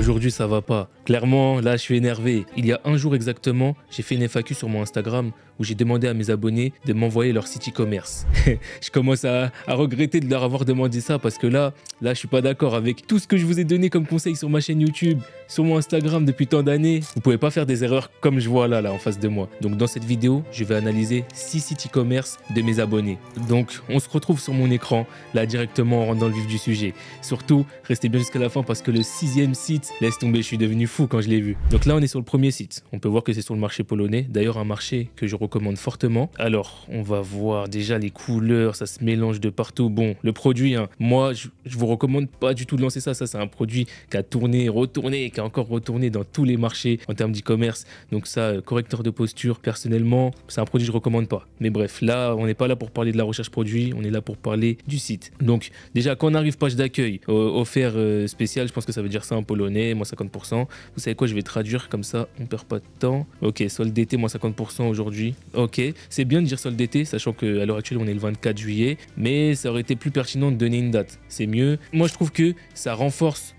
Aujourd'hui, ça va pas. Clairement, là, je suis énervé. Il y a un jour exactement, j'ai fait une FAQ sur mon Instagram où j'ai demandé à mes abonnés de m'envoyer leur site e-commerce. Je commence à regretter de leur avoir demandé ça parce que là, je suis pas d'accord avec tout ce que je vous ai donné comme conseil sur ma chaîne YouTube, sur mon Instagram depuis tant d'années. Vous pouvez pas faire des erreurs comme je vois là en face de moi. Donc dans cette vidéo, je vais analyser 6 sites e-commerce de mes abonnés. Donc on se retrouve sur mon écran, là directement on rentre dans le vif du sujet. Surtout, restez bien jusqu'à la fin parce que le 6e site, laisse tomber, je suis devenu fou quand je l'ai vu. Donc là on est sur le premier site. On peut voir que c'est sur le marché polonais. D'ailleurs un marché que je recommande fortement. Alors on va voir déjà les couleurs, ça se mélange de partout. Bon, le produit, hein, moi je vous recommande pas du tout de lancer ça. Ça c'est un produit qui a tourné, retourné, qui a encore retourné dans tous les marchés en termes d'e-commerce. Donc ça, correcteur de posture, personnellement, c'est un produit que je recommande pas. Mais bref, là on n'est pas là pour parler de la recherche produit, on est là pour parler du site. Donc déjà quand on arrive page d'accueil, offert spécial, je pense que ça veut dire ça en polonais, moins 50%. Vous savez quoi, je vais traduire comme ça, on perd pas de temps. Ok, solde d'été, moins 50% aujourd'hui. Ok, c'est bien de dire solde d'été, sachant qu'à l'heure actuelle on est le 24 juillet, mais ça aurait été plus pertinent de donner une date. C'est mieux. Moi je trouve que ça renforce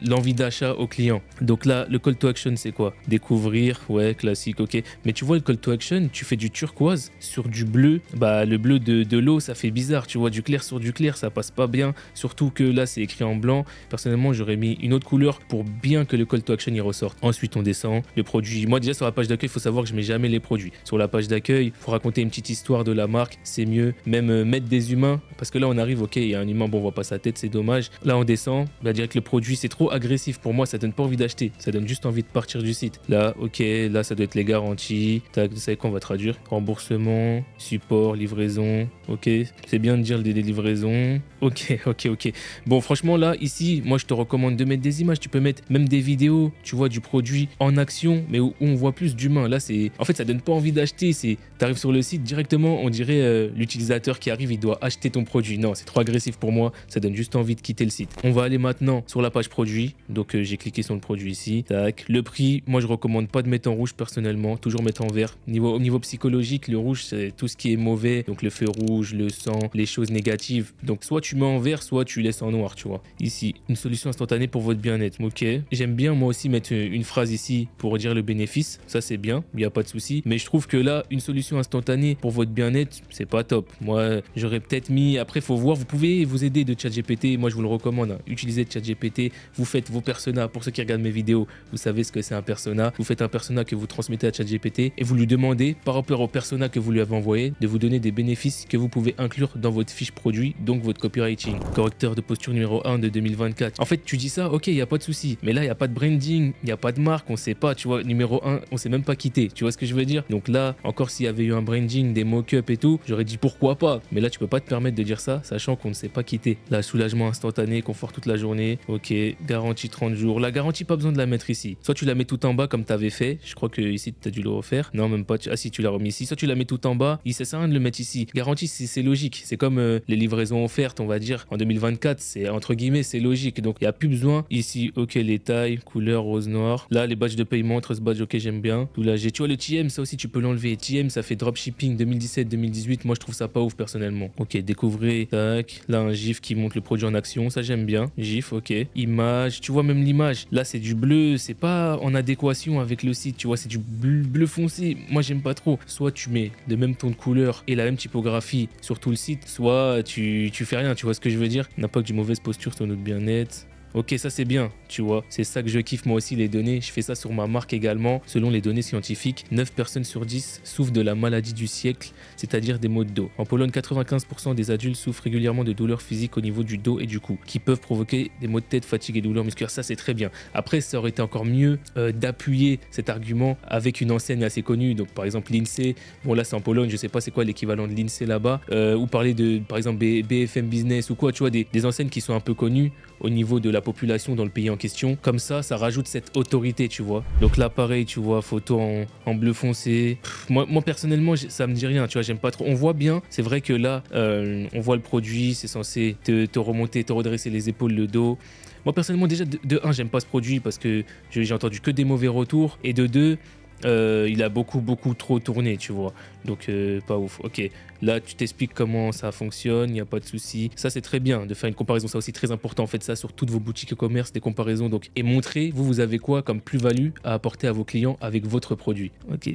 l'envie d'achat au client. Donc là, le call to action c'est quoi? Découvrir, ouais, classique, ok. Mais tu vois le call to action, tu fais du turquoise sur du bleu, le bleu de l'eau ça fait bizarre, tu vois, du clair sur du clair ça passe pas bien, surtout que là c'est écrit en blanc. Personnellement j'aurais mis une autre couleur pour bien que le call to action y ressorte. Ensuite on descend, le produit, moi déjà sur la page d'accueil il faut savoir que je mets jamais les produits. Sur la page d'accueil, il faut raconter une petite histoire de la marque, c'est mieux, même mettre des humains, parce que là on arrive, ok, il y a un humain, bon on voit pas sa tête, c'est dommage. Là on descend, direct le produit c'est trop agressif pour moi, ça donne pas envie d'acheter, ça donne juste envie de partir du site. Là, ok, là ça doit être les garanties, tac, vous savez qu'on va traduire, remboursement, support, livraison, ok, c'est bien de dire des livraisons, ok. Bon franchement là, ici, moi je te recommande de mettre des images, tu peux mettre même des vidéos, tu vois, du produit en action, mais où on voit plus d'humains. Là c'est, en fait ça donne pas envie d'acheter, c'est, t'arrives sur le site directement, on dirait l'utilisateur qui arrive, il doit acheter ton produit. Non, c'est trop agressif pour moi, ça donne juste envie de quitter le site. On va aller maintenant sur la page produit, donc j'ai cliqué sur le produit ici, tac, le prix, moi je recommande pas de mettre en rouge personnellement, toujours mettre en vert. Au niveau psychologique, le rouge c'est tout ce qui est mauvais, donc le feu rouge, le sang, les choses négatives. Donc soit tu mets en vert, soit tu laisses en noir, tu vois. Ici, une solution instantanée pour votre bien-être, ok. J'aime bien moi aussi mettre une phrase ici pour dire le bénéfice, ça c'est bien, il n'y a pas de souci. Mais je trouve que là, une solution instantanée pour votre bien-être, c'est pas top. Moi, j'aurais peut-être mis, après faut voir, vous pouvez vous aider de ChatGPT, moi je vous le recommande, hein. Utilisez ChatGPT, vous faites vos personas, pour ceux qui regardent mes vidéos, vous savez ce que c'est un persona, vous faites un persona que vous transmettez à ChatGPT et vous lui demandez, par rapport au persona que vous lui avez envoyé, de vous donner des bénéfices que vous pouvez inclure dans votre fiche produit, donc votre copywriting. Correcteur de posture numéro 1 de 2024. En fait, tu dis ça, ok, il n'y a pas de souci, mais là, il n'y a pas de branding, il n'y a pas de marque, on sait pas, tu vois, numéro 1, on sait même pas quitter, tu vois ce que je veux dire? Donc là, encore s'il y avait eu un branding, des mock-ups et tout, j'aurais dit pourquoi pas, mais là, tu peux pas te permettre de dire ça, sachant qu'on ne sait pas quitter. Là, soulagement instantané, confort toute la journée, ok, garantie 30 jours. La garantie, pas besoin de la mettre ici. Soit tu la mets tout en bas comme tu avais fait, je crois que ici, tu as dû le refaire. Non, même pas, ah si, tu l'as remis ici. Soit tu la mets tout en bas, il sert à rien de le mettre ici. Garantie, c'est logique, c'est comme les livraisons offertes, on va dire, en 2024, c'est entre guillemets, c'est logique, donc il n'y a plus besoin. Ici, ok, les tailles, couleur rose noir. Là, les badges de paiement, 13 badges, ok, j'aime bien. Tout là, tu vois, le TM, ça aussi, tu peux l'enlever. TM, ça fait dropshipping 2017-2018. Moi, je trouve ça pas ouf personnellement. Ok, découvrez, tac. Là, un GIF qui montre le produit en action, ça j'aime bien. GIF, ok. Image, tu vois, même l'image. Là, c'est du bleu, c'est pas en adéquation avec le site, tu vois, c'est du bleu foncé. Moi, j'aime pas trop. Soit tu mets le même ton de couleur et la même typographie sur tout le site, soit tu fais rien, tu vois ce que je veux dire? On n'a pas que du mauvaise posture sur notre bien-être. Ok, ça c'est bien, tu vois, c'est ça que je kiffe moi aussi, les données. Je fais ça sur ma marque également. Selon les données scientifiques, 9 personnes sur 10 souffrent de la maladie du siècle, c'est-à-dire des maux de dos. En Pologne, 95% des adultes souffrent régulièrement de douleurs physiques au niveau du dos et du cou, qui peuvent provoquer des maux de tête, fatigue et douleurs musculaires. Ça c'est très bien. Après, ça aurait été encore mieux d'appuyer cet argument avec une enseigne assez connue, donc par exemple l'INSEE. Bon là c'est en Pologne, je sais pas c'est quoi l'équivalent de l'INSEE là-bas, ou parler de par exemple BFM Business ou quoi, tu vois, des enseignes qui sont un peu connues au niveau de la population dans le pays en question. Comme ça rajoute cette autorité, tu vois. Donc là, pareil, tu vois, photo en bleu foncé. Moi personnellement, ça me dit rien, tu vois, j'aime pas trop. On voit bien, c'est vrai que là, on voit le produit, c'est censé te remonter, te redresser les épaules, le dos. Moi, personnellement, déjà, de un, j'aime pas ce produit parce que j'ai entendu que des mauvais retours. Et de deux, il a beaucoup trop tourné, tu vois. Donc, pas ouf. Ok, là, tu t'expliques comment ça fonctionne, il n'y a pas de souci. Ça, c'est très bien de faire une comparaison. Ça aussi, très important. Faites ça sur toutes vos boutiques e-commerce, des comparaisons. Donc, et montrez, vous avez quoi comme plus-value à apporter à vos clients avec votre produit. Ok,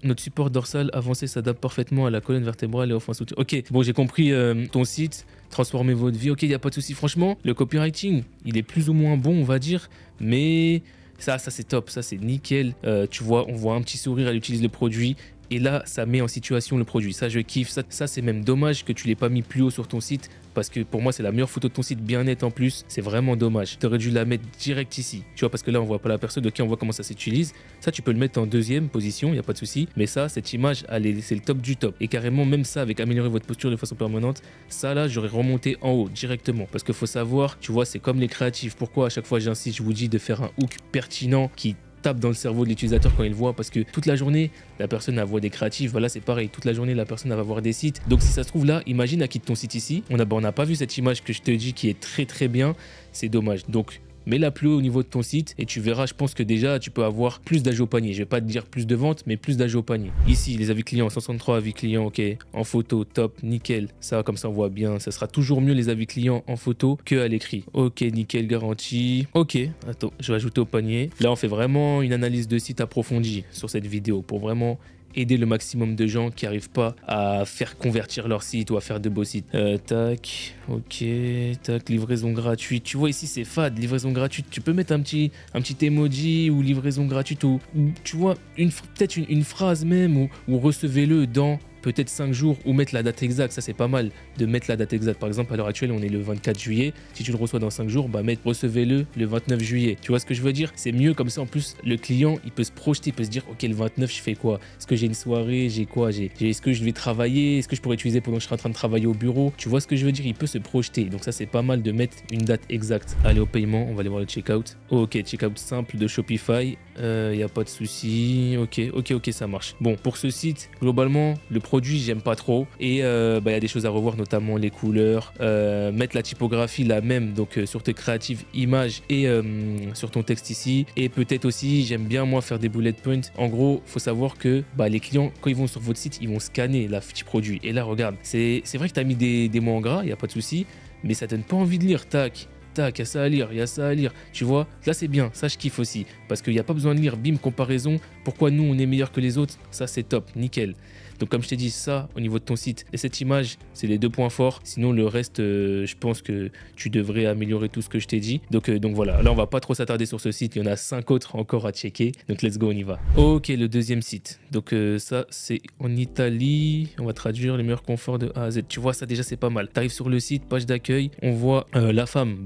notre support dorsal avancé s'adapte parfaitement à la colonne vertébrale et offre un soutien. Ok, bon, j'ai compris ton site. Transformer votre vie. Ok, il n'y a pas de souci. Franchement, le copywriting, il est plus ou moins bon, on va dire. Mais ça c'est top. Ça, c'est nickel. Tu vois, on voit un petit sourire, elle utilise le produit. Et là, ça met en situation le produit. Ça, je kiffe. Ça c'est même dommage que tu ne l'aies pas mis plus haut sur ton site. Parce que pour moi, c'est la meilleure photo de ton site, bien nette en plus. C'est vraiment dommage. Tu aurais dû la mettre direct ici. Tu vois, parce que là, on voit pas la personne. Ok, on voit comment ça s'utilise. Ça, tu peux le mettre en deuxième position, il n'y a pas de souci. Mais ça, cette image, c'est le top du top. Et carrément, même ça, avec améliorer votre posture de façon permanente, ça là, j'aurais remonté en haut directement. Parce qu'il faut savoir, tu vois, c'est comme les créatifs. Pourquoi à chaque fois, j'insiste, je vous dis de faire un hook pertinent qui tape dans le cerveau de l'utilisateur quand il voit, parce que toute la journée la personne a voit des créatifs, voilà, c'est pareil, toute la journée la personne va voir des sites. Donc si ça se trouve là, imagine elle quitte ton site ici, on n'a pas vu cette image que je te dis qui est très bien, c'est dommage. Donc mets-la plus haut au niveau de ton site et tu verras, je pense que déjà tu peux avoir plus d'ajouts au panier. Je vais pas te dire plus de ventes, mais plus d'ajouts au panier. Ici, les avis clients, 63 avis clients, ok, en photo, top, nickel. Ça, comme ça, on voit bien. Ça sera toujours mieux les avis clients en photo que à l'écrit. Ok, nickel, garantie. Ok, attends, je vais ajouter au panier. Là, on fait vraiment une analyse de site approfondie sur cette vidéo pour vraiment aider le maximum de gens qui n'arrivent pas à faire convertir leur site ou à faire de beaux sites. Tac, ok, tac, livraison gratuite. Tu vois ici c'est fade, livraison gratuite. Tu peux mettre un petit emoji ou livraison gratuite ou tu vois peut-être une phrase même ou recevez-le dans peut-être 5 jours ou mettre la date exacte. Ça, c'est pas mal de mettre la date exacte. Par exemple, à l'heure actuelle, on est le 24 juillet. Si tu le reçois dans 5 jours, bah recevez-le le 29 juillet. Tu vois ce que je veux dire? C'est mieux comme ça. En plus, le client, il peut se projeter, il peut se dire, ok, le 29, je fais quoi? Est-ce que j'ai une soirée? J'ai quoi? Est-ce que je vais travailler? Est-ce que je pourrais utiliser pendant que je serai en train de travailler au bureau? Tu vois ce que je veux dire? Il peut se projeter. Donc ça, c'est pas mal de mettre une date exacte. Allez, au paiement, on va aller voir le checkout. Ok, checkout simple de Shopify. Il n'y a pas de souci. Ok, ça marche. Bon, pour ce site, globalement, le produit, j'aime pas trop. Et y a des choses à revoir, notamment les couleurs. Mettre la typographie la même, donc sur tes créatives images et sur ton texte ici. Et peut-être aussi, j'aime bien moi faire des bullet points. En gros, faut savoir que les clients, quand ils vont sur votre site, ils vont scanner la fiche produit. Et là, regarde, c'est vrai que tu as mis des mots en gras, il n'y a pas de souci. Mais ça donne pas envie de lire. Tac. Tac, il y a ça à lire, il y a ça à lire. Tu vois, là c'est bien, ça je kiffe aussi. Parce qu'il n'y a pas besoin de lire, bim, comparaison. Pourquoi nous on est meilleur que les autres? Ça c'est top, nickel. Donc comme je t'ai dit, ça au niveau de ton site et cette image, c'est les deux points forts. Sinon le reste, je pense que tu devrais améliorer tout ce que je t'ai dit. Donc voilà, là on va pas trop s'attarder sur ce site. Il y en a 5 autres encore à checker. Donc let's go, on y va. Ok, le deuxième site. Donc ça c'est en Italie. On va traduire les meilleurs conforts de A à Z. Tu vois, ça déjà c'est pas mal. Tu arrives sur le site, page d'accueil. On voit la femme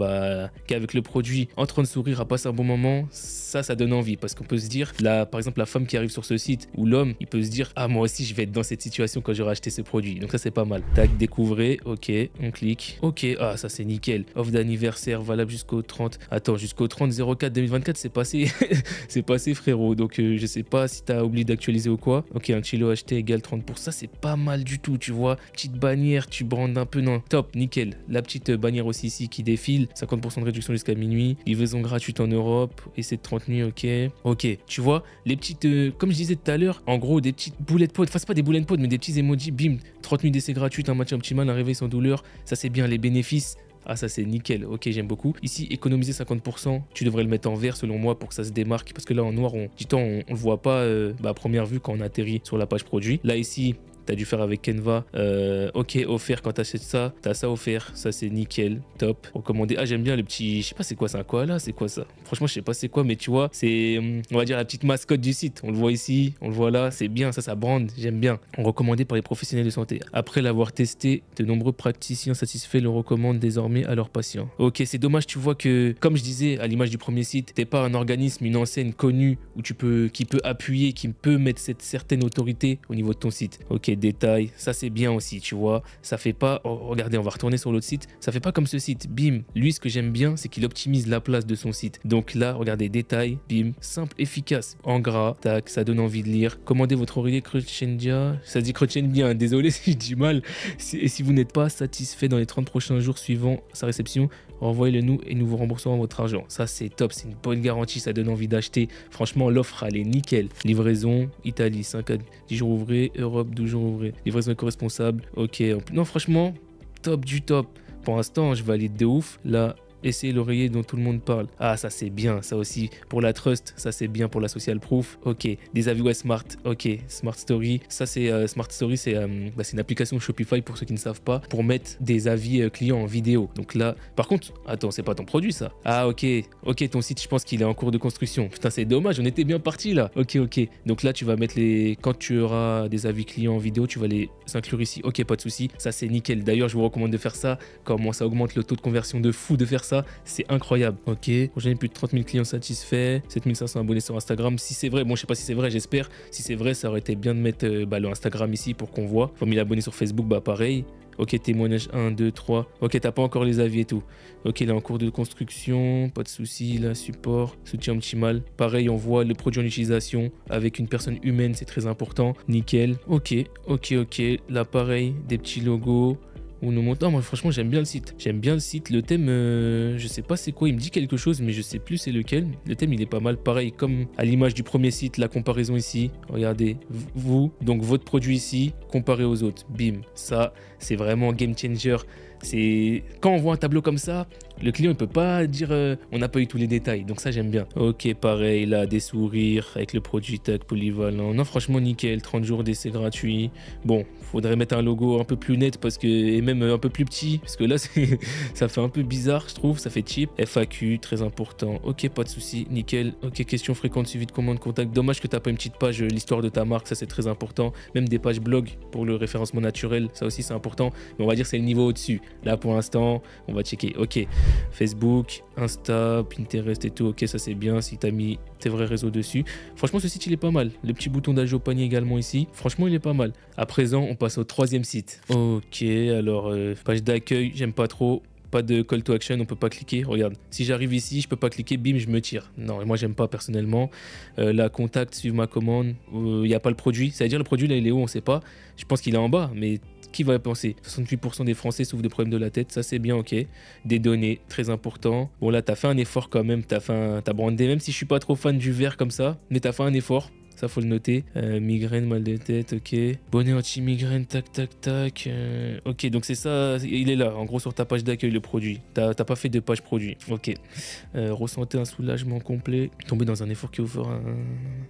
qui est avec le produit en train de sourire, à passer un bon moment. Ça donne envie parce qu'on peut se dire, là, par exemple la femme qui arrive sur ce site ou l'homme, il peut se dire, ah moi aussi je vais être dans cette situation quand j'aurai acheté ce produit. Donc ça c'est pas mal. Tac, découvrez, ok, on clique. Ok, ah ça c'est nickel. Offre d'anniversaire valable jusqu'au 30. Attends, jusqu'au 30/04/2024, c'est passé. C'est passé frérot. Donc je sais pas si t'as oublié d'actualiser ou quoi. Ok, un kilo acheté égale 30%. Ça c'est pas mal du tout, tu vois. Petite bannière, tu brandes un peu, non. Top, nickel. La petite bannière aussi ici qui défile. 50% de réduction jusqu'à minuit. Livraison gratuite en Europe. Et c'est 30 nuits, ok. Ok, tu vois, les petites, comme je disais tout à l'heure, en gros, des petites bullet points. Enfin, c'est pas des bullet points, mais des petits emojis. Bim, 30 nuits d'essai gratuit, un match optimal, un réveil sans douleur. Ça, c'est bien. Les bénéfices. Ah, ça c'est nickel, ok, j'aime beaucoup. Ici, économiser 50%, tu devrais le mettre en vert selon moi pour que ça se démarque. Parce que là, en noir, on le voit pas à première vue quand on atterrit sur la page produit. Là, ici, tu as dû faire avec Canva. Ok, offert quand tu achètes ça. Tu as ça offert. Ça, c'est nickel. Top. Recommandé. Ah, j'aime bien le petit. Je sais pas c'est quoi, c'est un koala. C'est quoi ça? Franchement, je sais pas c'est quoi, mais tu vois, c'est, on va dire, la petite mascotte du site. On le voit ici, on le voit là. C'est bien, ça brande. J'aime bien. Recommandé par les professionnels de santé. Après l'avoir testé, de nombreux praticiens satisfaits le recommandent désormais à leurs patients. Ok, c'est dommage, tu vois que, comme je disais à l'image du premier site, t'es pas un organisme, une enseigne connue où qui peut appuyer, qui peut mettre cette certaine autorité au niveau de ton site. Ok, détails, ça c'est bien aussi, tu vois, ça fait pas, oh, regardez, on va retourner sur l'autre site, ça fait pas comme ce site, bim, lui ce que j'aime bien c'est qu'il optimise la place de son site, donc là regardez, détails, bim, simple, efficace, en gras, tac, ça donne envie de lire, commandez votre oreiller Crescendia, ça dit Crescendia, désolé si je dis mal, et si vous n'êtes pas satisfait dans les 30 prochains jours suivant sa réception, Renvoyez-le nous et nous vous rembourserons votre argent. Ça, c'est top, c'est une bonne garantie, ça donne envie d'acheter. Franchement, l'offre, elle est nickel. Livraison, Italie, 5 à 10 jours ouvrés, Europe, 12 jours ouvrés. Livraison éco-responsable, ok. Non, franchement, top du top. Pour l'instant, je valide de ouf. Là, essayez l'oreiller dont tout le monde parle. Ah, ça c'est bien, ça aussi. Pour la trust, ça c'est bien pour la social proof. Ok, des avis smart. Ok, Smart Story. Ça c'est Smart Story, c'est une application Shopify pour ceux qui ne savent pas, pour mettre des avis clients en vidéo. Donc là, par contre, attends, c'est pas ton produit ça. Ah ok, ok, ton site, je pense qu'il est en cours de construction. Putain, c'est dommage, on était bien parti là. Ok, ok. Donc là, tu vas mettre quand tu auras des avis clients en vidéo, tu vas les inclure ici. Ok, pas de souci. Ça c'est nickel. D'ailleurs, je vous recommande de faire ça. Comment ça augmente le taux de conversion de fou de faire ça, c'est incroyable. Ok, j'ai plus de 30 000 clients satisfaits, 7500 abonnés sur Instagram. Si c'est vrai, bon, je sais pas si c'est vrai, j'espère. Si c'est vrai, ça aurait été bien de mettre le Instagram ici pour qu'on voit. 3000 abonnés sur Facebook, bah pareil. Ok, témoignage 1, 2, 3. Ok, t'as pas encore les avis et tout. Ok, il est en cours de construction, pas de souci. Là, support, soutien optimal. Pareil, on voit le produit en utilisation avec une personne humaine, c'est très important. Nickel. Ok, ok, ok. Là, pareil, des petits logos. On nous montre. Non, moi franchement j'aime bien le site. J'aime bien le site. Le thème, je sais pas c'est quoi. Il me dit quelque chose, mais je sais plus c'est lequel. Le thème il est pas mal. Pareil comme à l'image du premier site, la comparaison ici. Regardez, vous, donc votre produit ici, comparé aux autres. Bim. Ça, c'est vraiment game changer. C'est quand on voit un tableau comme ça, le client il peut pas dire on n'a pas eu tous les détails, donc ça j'aime bien. Ok, pareil là, des sourires avec le produit tag polyvalent. Non, franchement nickel, 30 jours d'essai gratuit. Bon, faudrait mettre un logo un peu plus net parce que, et même un peu plus petit, parce que là ça fait un peu bizarre, je trouve, ça fait cheap. FAQ, très important. Ok, pas de souci, nickel. Ok, questions fréquentes, suivi de commande, contact. Dommage que t'as pas une petite page, l'histoire de ta marque, ça c'est très important. Même des pages blog pour le référencement naturel, ça aussi c'est important. Mais on va dire c'est le niveau au-dessus. Là pour l'instant, on va checker. Ok, Facebook, Insta, Pinterest et tout. Ok, ça c'est bien si t'as mis tes vrais réseaux dessus. Franchement, ce site il est pas mal. Le petit bouton d'ajout au panier également ici. Franchement, il est pas mal. À présent, on passe au troisième site. Ok, alors page d'accueil, j'aime pas trop. Pas de call to action, on peut pas cliquer. Regarde, si j'arrive ici, je peux pas cliquer, bim, je me tire. Non, moi j'aime pas personnellement. La contact, suivre ma commande, il n'y a pas le produit. Ça veut dire le produit là, il est où, on sait pas. Je pense qu'il est en bas, mais qui va y penser? 68% des Français souffrent de problèmes de la tête, ça c'est bien, ok. Des données, très important. Bon là, t'as fait un effort quand même, t'as brandé, même si je suis pas trop fan du vert comme ça, mais t'as fait un effort. Ça, faut le noter. Migraine, mal de tête, ok. Bonnet anti-migraine, tac, tac, tac. Ok, donc c'est ça, il est là, en gros, sur ta page d'accueil, le produit. T'as pas fait de page produit. Ok. Ressentez un soulagement complet. Tomber dans un effort qui vous fera un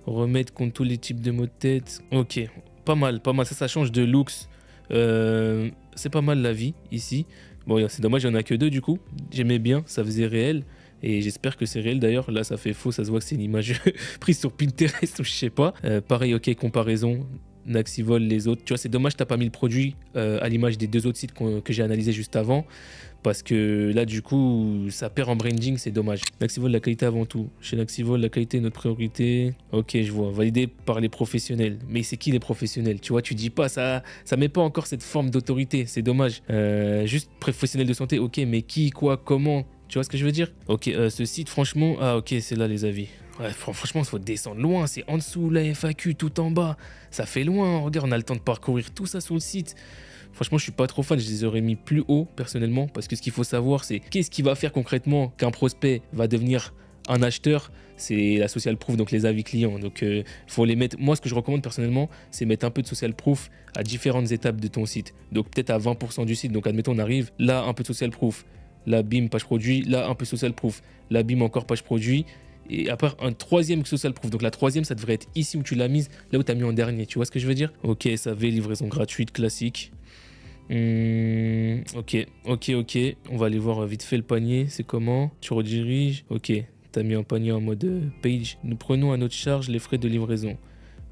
remède contre tous les types de maux de tête. Ok, pas mal, pas mal. Ça change de looks. C'est pas mal la vie, ici. Bon, c'est dommage, il n'y en a que 2, du coup. J'aimais bien, ça faisait réel. Et j'espère que c'est réel d'ailleurs. Là, ça fait faux. Ça se voit que c'est une image prise sur Pinterest ou je sais pas. Pareil, ok, comparaison. Naxivol, les autres. Tu vois, c'est dommage, t'as pas mis le produit à l'image des 2 autres sites que j'ai analysés juste avant. Parce que là, du coup, ça perd en branding, c'est dommage. Naxivol, la qualité avant tout. Chez Naxivol, la qualité est notre priorité. Ok, je vois. Validé par les professionnels. Mais c'est qui les professionnels? Tu vois, tu dis pas, ça met pas encore cette forme d'autorité. C'est dommage. Juste professionnel de santé, ok, mais qui, quoi, comment? Tu vois ce que je veux dire? Ok, ce site, franchement... Ah, ok, c'est là les avis. Ouais, franchement, il faut descendre loin. C'est en dessous, la FAQ, tout en bas. Ça fait loin. Regarde, on a le temps de parcourir tout ça sur le site. Franchement, je suis pas trop fan. Je les aurais mis plus haut, personnellement. Parce que ce qu'il faut savoir, c'est qu'est-ce qui va faire concrètement qu'un prospect va devenir un acheteur? C'est la social proof, donc les avis clients. Donc, faut les mettre... Moi, ce que je recommande personnellement, c'est mettre un peu de social proof à différentes étapes de ton site. Donc, peut-être à 20% du site. Donc, admettons, on arrive là, un peu de social proof. Là, bim, page produit. Là, un peu social proof. Là, bim, encore page produit. Et après, un troisième social proof. Donc, la troisième, ça devrait être ici où tu l'as mise, là où tu as mis en dernier. Tu vois ce que je veux dire? Ok, SAV, livraison gratuite, classique. Ok. On va aller voir vite fait le panier. C'est comment? Tu rediriges. Ok, tu as mis un panier en mode page. Nous prenons à notre charge les frais de livraison.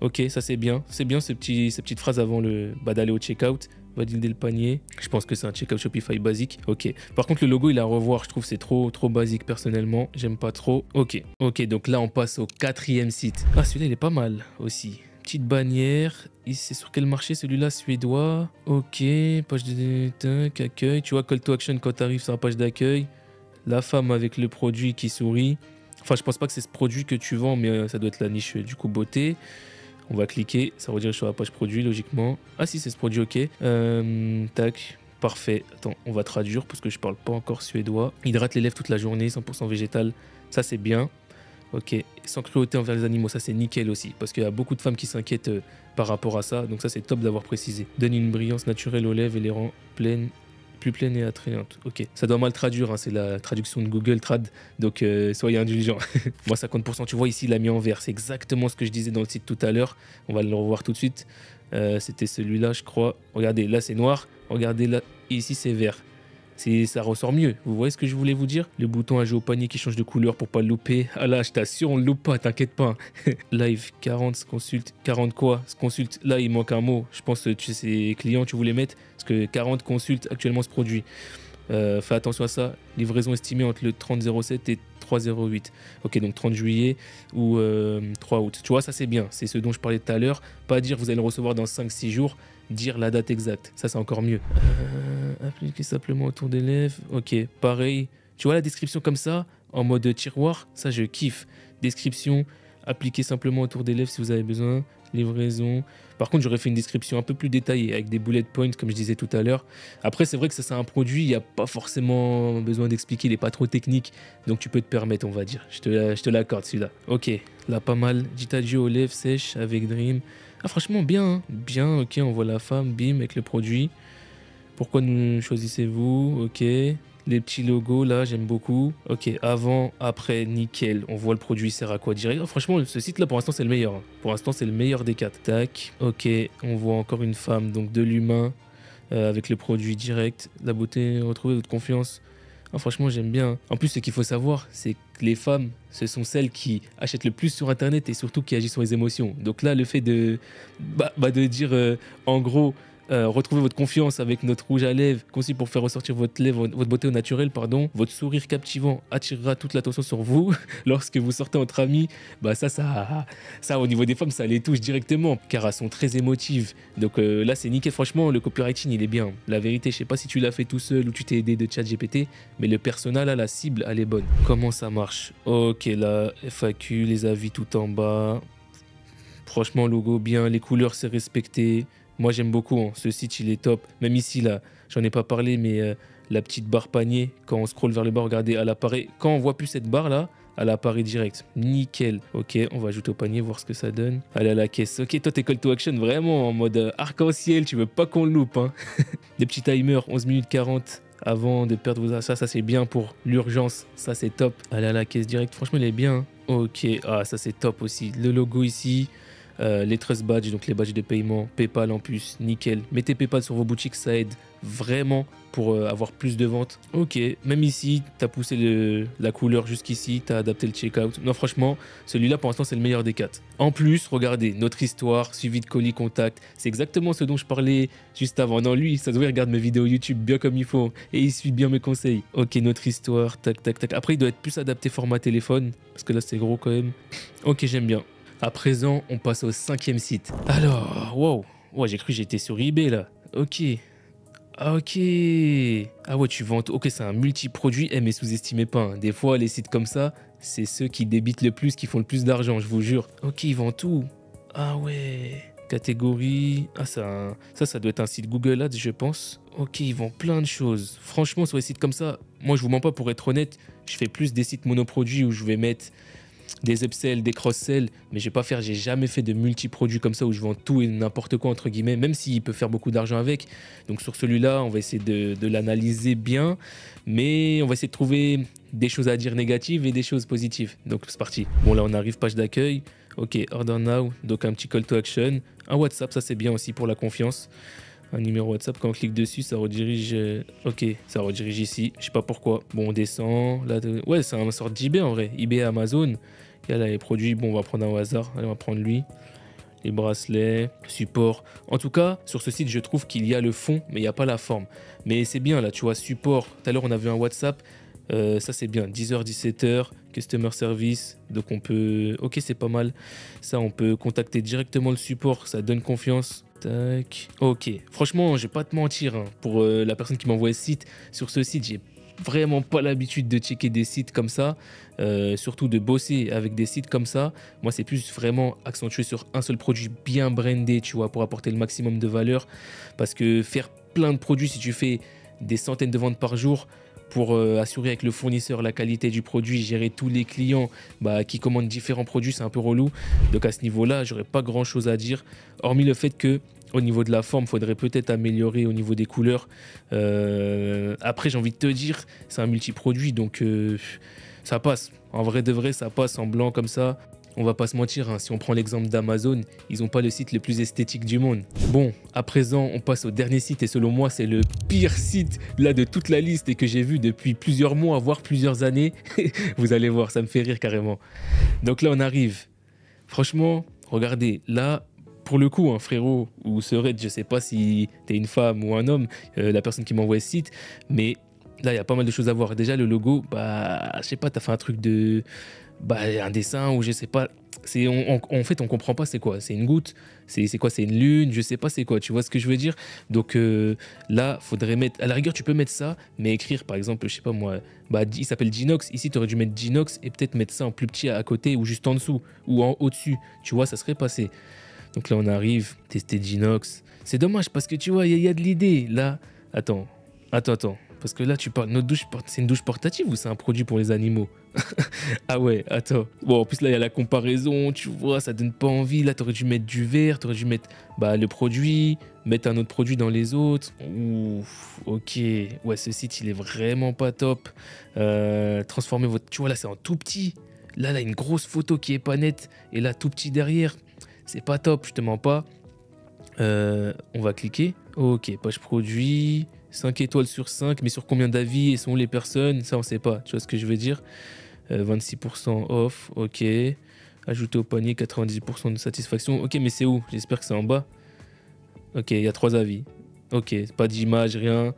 Ok, ça c'est bien. C'est bien ces petites phrases avant d'aller au checkout. Valider le panier. Je pense que c'est un checkout Shopify basique. Ok. Par contre, le logo, il est à revoir. Je trouve que c'est trop basique personnellement. J'aime pas trop. Ok, donc là, on passe au 4e site. Ah, celui-là, il est pas mal aussi. Petite bannière. C'est sur quel marché celui-là? Suédois. Ok. Page de accueil. Tu vois, call to action quand tu arrives sur la page d'accueil. La femme avec le produit qui sourit. Enfin, je pense pas que c'est ce produit que tu vends, mais ça doit être la niche du coup beauté. On va cliquer, ça redirige sur la page produit logiquement. Ah si, c'est ce produit, ok. Tac, Parfait. Attends, on va traduire parce que je parle pas encore suédois. Hydrate les lèvres toute la journée, 100% végétal. Ça, c'est bien. Ok. Sans cruauté envers les animaux, ça, c'est nickel aussi. Parce qu'il y a beaucoup de femmes qui s'inquiètent par rapport à ça. Donc ça, c'est top d'avoir précisé. Donne une brillance naturelle aux lèvres et les rend pleines, plus pleines et attrayantes. Ok. Ça doit mal traduire, hein. C'est la traduction de Google Trad. Donc, soyez indulgents. Moi, 50%, tu vois, ici, il a mis en vert. C'est exactement ce que je disais dans le site tout à l'heure. On va le revoir tout de suite. C'était celui-là, je crois. Regardez, là, c'est noir. Regardez, là, ici, c'est vert. Ça ressort mieux. Vous voyez ce que je voulais vous dire? Le bouton à jouer au panier qui change de couleur pour pas le louper. Ah là, je t'assure, on le loupe pas, t'inquiète pas. Live 40, se consulte. 40 quoi? Se consulte. Là, il manque un mot. Je pense que ces clients, tu voulais mettre. Parce que 40 consultent actuellement ce produit. Fais attention à ça. Livraison estimée entre le 30-07 et 3-08. Ok, donc 30 juillet ou 3 août. Tu vois, ça c'est bien. C'est ce dont je parlais tout à l'heure. Pas dire vous allez le recevoir dans 5-6 jours. Dire la date exacte. Ça, c'est encore mieux. Appliquer simplement autour des lèvres. Ok, pareil. Tu vois la description comme ça, en mode tiroir. Ça, je kiffe. Description. Appliquer simplement autour des lèvres si vous avez besoin. Livraison. Par contre, j'aurais fait une description un peu plus détaillée avec des bullet points, comme je disais tout à l'heure. Après, c'est vrai que ça, c'est un produit, il n'y a pas forcément besoin d'expliquer, il n'est pas trop technique. Donc, tu peux te permettre, on va dire. Je te l'accorde, celui-là. Ok, là, pas mal. Gitadio aux lèvres sèches avec Dream. Ah, franchement, bien. Hein. Bien, ok, on voit la femme, bim, avec le produit. Pourquoi nous choisissez-vous? Ok. Les petits logos là, j'aime beaucoup. Ok, avant, après, nickel. On voit le produit sert à quoi direct. Oh, franchement, ce site là, pour l'instant, c'est le meilleur. Hein. Pour l'instant, c'est le meilleur des 4. Tac. Ok, on voit encore une femme, donc de l'humain, avec le produit direct. La beauté, retrouver votre confiance. Ah, franchement, j'aime bien. En plus, ce qu'il faut savoir, c'est que les femmes, ce sont celles qui achètent le plus sur Internet et surtout qui agissent sur les émotions. Donc là, le fait de dire, en gros, retrouvez votre confiance avec notre rouge à lèvres, conçu pour faire ressortir votre beauté au naturel, pardon. Votre sourire captivant attirera toute l'attention sur vous lorsque vous sortez entre amis. Bah ça, au niveau des femmes, ça les touche directement, car elles sont très émotives. Donc là, c'est nickel. Franchement, le copywriting, il est bien. La vérité, je sais pas si tu l'as fait tout seul ou tu t'es aidé de ChatGPT, mais le persona, là, la cible, elle est bonne. Comment ça marche? Ok, là, FAQ, les avis tout en bas. Franchement, logo bien, les couleurs, c'est respecté. Moi, j'aime beaucoup. Hein. Ce site, il est top. Même ici, là, j'en ai pas parlé, mais la petite barre panier, quand on scrolle vers le bas, regardez, elle apparaît. Quand on voit plus cette barre-là, elle apparaît direct. Nickel. Ok, on va ajouter au panier, voir ce que ça donne. Allez à la caisse. Ok, toi, t'es call to action vraiment en mode arc-en-ciel. Tu veux pas qu'on le loupe. Hein. Des petits timers, 11 minutes 40 avant de perdre vos achats. Ça, c'est bien pour l'urgence. Ça, c'est top. Allez à la caisse direct. Franchement, il est bien. Hein. Ok, ah, ça, c'est top aussi. Le logo ici. Les trust badges, donc les badges de paiement, PayPal en plus, nickel. Mettez PayPal sur vos boutiques, ça aide vraiment pour avoir plus de ventes. Ok, même ici, tu as poussé la couleur jusqu'ici, tu as adapté le checkout. Non, franchement, celui-là pour l'instant, c'est le meilleur des 4. En plus, regardez, notre histoire, suivi de colis contact, c'est exactement ce dont je parlais juste avant. Non, lui, ça se voit, il regarde mes vidéos YouTube bien comme il faut et il suit bien mes conseils. Ok, notre histoire, tac, tac, tac. Après, il doit être plus adapté format téléphone parce que là, c'est gros quand même. Ok, j'aime bien. À présent, on passe au 5e site. Alors, wow. Ouais, j'ai cru que j'étais sur eBay là. Ok. Ok. Ah ouais, tu vends. Ok, c'est un multi-produit. Mais sous-estimez pas. Hein. Des fois, les sites comme ça, c'est ceux qui débitent le plus, qui font le plus d'argent, je vous jure. Ok, ils vendent tout. Ah ouais. Catégorie. Ah, ça doit être un site Google Ads, je pense. Ok, ils vendent plein de choses. Franchement, sur les sites comme ça, moi, je vous mens pas, pour être honnête, je fais plus des sites monoproduits où je vais mettre des upsells, des cross-sells, mais j'ai jamais fait de multi-produits comme ça où je vends tout et n'importe quoi entre guillemets, même s'il peut faire beaucoup d'argent avec. Donc sur celui-là, on va essayer de l'analyser bien, mais on va essayer de trouver des choses à dire négatives et des choses positives. Donc c'est parti. Bon là on arrive, page d'accueil. Ok, order now, donc un petit call to action. Un WhatsApp, ça c'est bien aussi pour la confiance. Un numéro WhatsApp, quand on clique dessus, ça redirige. Ok, ça redirige ici. Je sais pas pourquoi. Bon, on descend. Là, ouais, c'est une sorte d'eBay en vrai. eBay, Amazon. Il y a là les produits. Bon, on va prendre un au hasard. Allez, on va prendre lui. Les bracelets, support. En tout cas, sur ce site, je trouve qu'il y a le fond, mais il n'y a pas la forme. Mais c'est bien là, tu vois, support. Tout à l'heure, on a vu un WhatsApp. Ça, c'est bien. 10h, 17h. Customer service. Donc, on peut. Ok, c'est pas mal. Ça, on peut contacter directement le support. Ça donne confiance. Tac. Ok. Franchement, je vais pas te mentir. Hein, pour la personne qui m'envoie ce site, sur ce site, j'ai vraiment pas l'habitude de checker des sites comme ça. Surtout de bosser avec des sites comme ça. Moi, c'est plus vraiment accentué sur un seul produit bien brandé, tu vois, pour apporter le maximum de valeur. Parce que faire plein de produits si tu fais des centaines de ventes par jour pour assurer avec le fournisseur la qualité du produit, gérer tous les clients qui commandent différents produits, c'est un peu relou. Donc à ce niveau-là, j'aurais pas grand-chose à dire, hormis le fait que au niveau de la forme, il faudrait peut-être améliorer au niveau des couleurs. Après, j'ai envie de te dire, c'est un multi-produit, donc ça passe. En vrai de vrai, ça passe en blanc comme ça. On va pas se mentir, hein, si on prend l'exemple d'Amazon, ils n'ont pas le site le plus esthétique du monde. Bon, à présent, on passe au dernier site et selon moi, c'est le pire site là de toute la liste et que j'ai vu depuis plusieurs mois, voire plusieurs années. Vous allez voir, ça me fait rire carrément. Donc là, on arrive. Franchement, regardez, là, pour le coup, frérot ou sœurette, je sais pas si t'es une femme ou un homme, la personne qui m'envoie ce site, mais là, il y a pas mal de choses à voir. Déjà, le logo, je sais pas, t'as fait un truc de... un dessin ou je sais pas. En fait, on comprend pas c'est quoi. C'est une goutte, c'est quoi, c'est une lune, je sais pas c'est quoi. Tu vois ce que je veux dire? Donc là, faudrait mettre... À la rigueur, tu peux mettre ça, mais écrire, par exemple, je sais pas moi, il s'appelle Ginox. Ici, tu aurais dû mettre Ginox et peut-être mettre ça en plus petit à côté ou juste en dessous ou au-dessus. Tu vois, ça serait passé. Donc là, on arrive, tester Ginox. C'est dommage parce que tu vois, il y a de l'idée. Là, attends. Parce que là, tu parles, notre douche, c'est une douche portative ou c'est un produit pour les animaux? Ah ouais, attends. Bon, en plus, là, il y a la comparaison, tu vois, ça donne pas envie. Là, t'aurais dû mettre du vert, t'aurais dû mettre le produit, mettre un autre produit dans les autres. Ouf, ok. Ouais, ce site, il est vraiment pas top. Transformer votre... Tu vois, là, c'est en tout petit. Là, une grosse photo qui est pas nette. Et là, tout petit derrière. C'est pas top, je te mens pas. On va cliquer. Ok, page produit... 5 étoiles sur 5, mais sur combien d'avis et sont les personnes? Ça, on sait pas. Tu vois ce que je veux dire? 26% off, ok. Ajouter au panier, 98% de satisfaction. Ok, mais c'est où? J'espère que c'est en bas. Ok, il y a 3 avis. Ok, pas d'image, rien.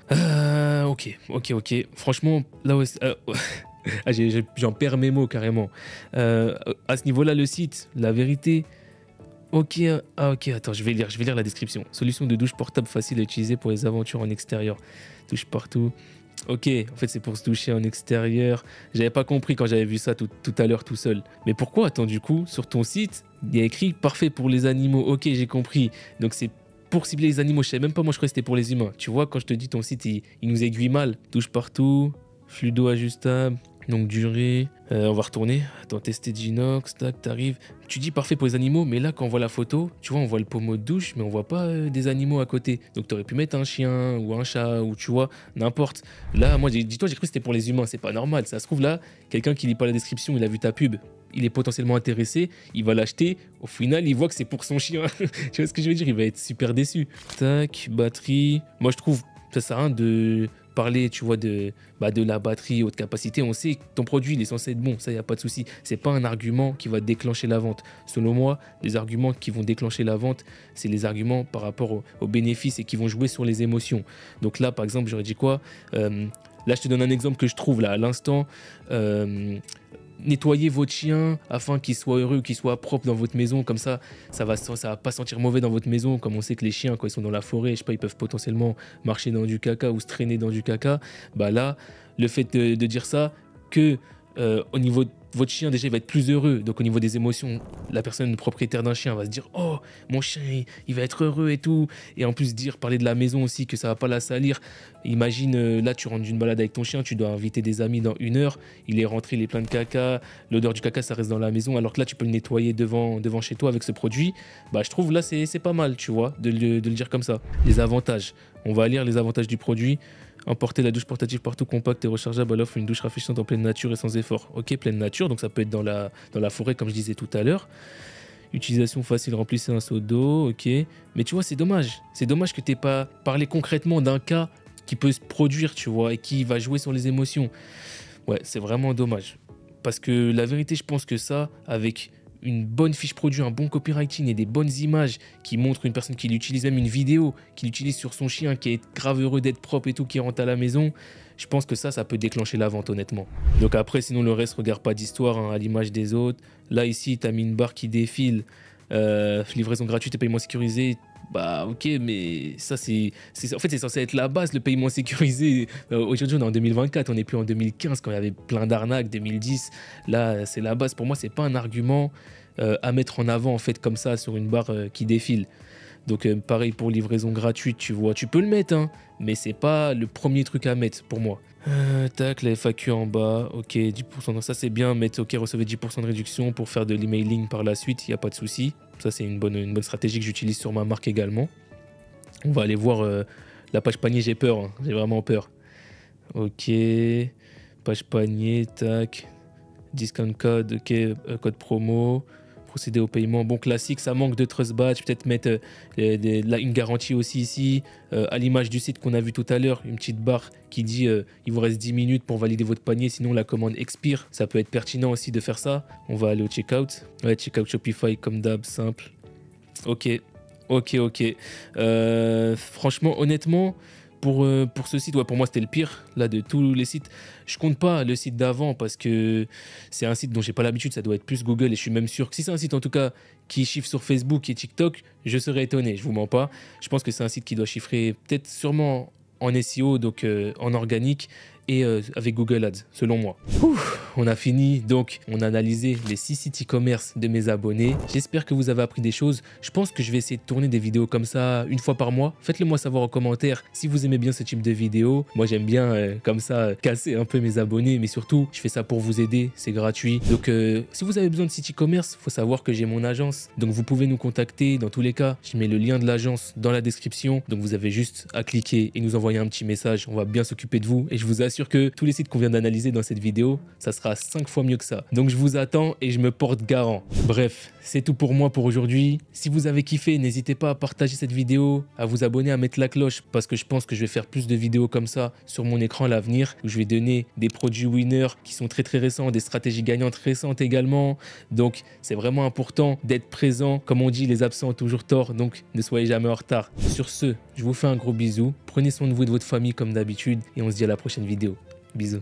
Ok. Franchement, là, ouais, j'en perds mes mots carrément. À ce niveau-là, le site, la vérité... Ok, attends, je vais lire la description. Solution de douche portable facile à utiliser pour les aventures en extérieur. Douche partout. Ok, en fait c'est pour se doucher en extérieur. J'avais pas compris quand j'avais vu ça tout à l'heure tout seul. Mais pourquoi, attends, du coup, sur ton site, il y a écrit parfait pour les animaux. Ok, j'ai compris. Donc c'est pour cibler les animaux. Je savais même pas, moi je croyais que c'était pour les humains. Tu vois, quand je te dis ton site, il nous aiguille mal. Douche partout, flux d'eau ajustable. Donc durée, on va retourner. Attends, tester Ginox, tac, t'arrives. Tu dis parfait pour les animaux, mais là quand on voit la photo, tu vois, on voit le pommeau de douche, mais on voit pas des animaux à côté. Donc t'aurais pu mettre un chien ou un chat ou tu vois, n'importe. Là, moi, dis-toi, j'ai cru que c'était pour les humains, c'est pas normal. Ça se trouve là, quelqu'un qui lit pas la description, il a vu ta pub, il est potentiellement intéressé, il va l'acheter. Au final, il voit que c'est pour son chien. Tu vois ce que je veux dire? Il va être super déçu. Tac, batterie. Moi, je trouve ça sert à rien de parler, tu vois, de la batterie haute capacité. On sait que ton produit, il est censé être bon, ça, il n'y a pas de souci. C'est pas un argument qui va déclencher la vente. Selon moi, les arguments qui vont déclencher la vente, c'est les arguments par rapport aux bénéfices et qui vont jouer sur les émotions. Donc là, par exemple, j'aurais dit quoi? Là, je te donne un exemple que je trouve là à l'instant. Nettoyez votre chien afin qu'il soit heureux, qu'il soit propre dans votre maison. Comme ça va pas sentir mauvais dans votre maison. Comme on sait que les chiens, quand ils sont dans la forêt, je sais pas, ils peuvent potentiellement marcher dans du caca ou se traîner dans du caca. Là, le fait de dire ça, que au niveau de votre chien, déjà, il va être plus heureux. Donc, au niveau des émotions, la personne propriétaire d'un chien va se dire « Oh, mon chien, il va être heureux et tout. » Et en plus, parler de la maison aussi, que ça va pas la salir. Imagine, là, tu rentres d'une balade avec ton chien, tu dois inviter des amis dans 1 heure. Il est rentré, il est plein de caca. L'odeur du caca, ça reste dans la maison. Alors que là, tu peux le nettoyer devant chez toi avec ce produit. Je trouve là, c'est pas mal, tu vois, de le dire comme ça. Les avantages. On va lire les avantages du produit. Emporter la douche portative partout, compacte et rechargeable. Elle offre une douche rafraîchissante en pleine nature et sans effort. Ok, pleine nature, donc ça peut être dans la forêt, comme je disais tout à l'heure. Utilisation facile, remplissez un seau d'eau, ok. Mais tu vois, c'est dommage. C'est dommage que tu n'aies pas parlé concrètement d'un cas qui peut se produire, tu vois, et qui va jouer sur les émotions. Ouais, c'est vraiment dommage. Parce que la vérité, je pense que ça, avec une bonne fiche produit, un bon copywriting et des bonnes images qui montrent une personne qui l'utilise, même une vidéo qui l'utilise sur son chien, qui est grave heureux d'être propre et tout, qui rentre à la maison, je pense que ça peut déclencher la vente, honnêtement. Donc après, sinon le reste, regarde pas d'histoire, hein, à l'image des autres. Là, ici, tu as mis une barre qui défile, livraison gratuite et paiement sécurisé. Ok, mais ça, en fait, c'est censé être la base, le paiement sécurisé. Aujourd'hui, on est en 2024, on n'est plus en 2015, quand il y avait plein d'arnaques, 2010. Là, c'est la base. Pour moi, c'est pas un argument à mettre en avant, en fait, comme ça, sur une barre qui défile. Donc pareil pour livraison gratuite, tu vois. Tu peux le mettre, hein, mais c'est pas le premier truc à mettre pour moi. Tac, la FAQ en bas, ok, 10%, ça c'est bien, mettre ok, recevez 10% de réduction pour faire de l'emailing par la suite, il n'y a pas de souci. Ça c'est une bonne stratégie que j'utilise sur ma marque également. On va aller voir la page panier, j'ai peur, hein, j'ai vraiment peur. Ok, page panier, tac, discount code, ok, code promo, procéder au paiement. Bon, classique, ça manque de trust badge, peut-être mettre une garantie aussi ici, à l'image du site qu'on a vu tout à l'heure, une petite barre qui dit il vous reste 10 minutes pour valider votre panier, sinon la commande expire. Ça peut être pertinent aussi de faire ça. On va aller au checkout. Ouais, checkout Shopify comme d'hab, simple. Ok. Franchement, honnêtement, pour ce site, ouais, pour moi c'était le pire là de tous les sites. Je compte pas le site d'avant parce que c'est un site dont j'ai pas l'habitude, ça doit être plus Google et je suis même sûr que si c'est un site en tout cas qui chiffre sur Facebook et TikTok, je serais étonné, je vous mens pas. Je pense que c'est un site qui doit chiffrer peut-être sûrement en SEO, donc en organique et avec Google Ads, selon moi. On a fini, donc on a analysé les 6 sites e-commerce de mes abonnés. J'espère que vous avez appris des choses. Je pense que je vais essayer de tourner des vidéos comme ça une fois par mois. Faites-le moi savoir en commentaire si vous aimez bien ce type de vidéo. Moi j'aime bien comme ça casser un peu mes abonnés, mais surtout je fais ça pour vous aider, c'est gratuit. Donc si vous avez besoin de site e-commerce, il faut savoir que j'ai mon agence. Donc vous pouvez nous contacter dans tous les cas. Je mets le lien de l'agence dans la description. Donc vous avez juste à cliquer et nous envoyer un petit message. On va bien s'occuper de vous et je vous assure que tous les sites qu'on vient d'analyser dans cette vidéo, ça sera 5 fois mieux que ça. Donc je vous attends et je me porte garant. Bref, c'est tout pour moi pour aujourd'hui. Si vous avez kiffé, n'hésitez pas à partager cette vidéo, à vous abonner, à mettre la cloche parce que je pense que je vais faire plus de vidéos comme ça sur mon écran à l'avenir où je vais donner des produits winners qui sont très récents, des stratégies gagnantes récentes également. Donc c'est vraiment important d'être présent. Comme on dit, les absents ont toujours tort, donc ne soyez jamais en retard. Sur ce, je vous fais un gros bisou. Prenez soin de vous et de votre famille comme d'habitude et on se dit à la prochaine vidéo. Bisous.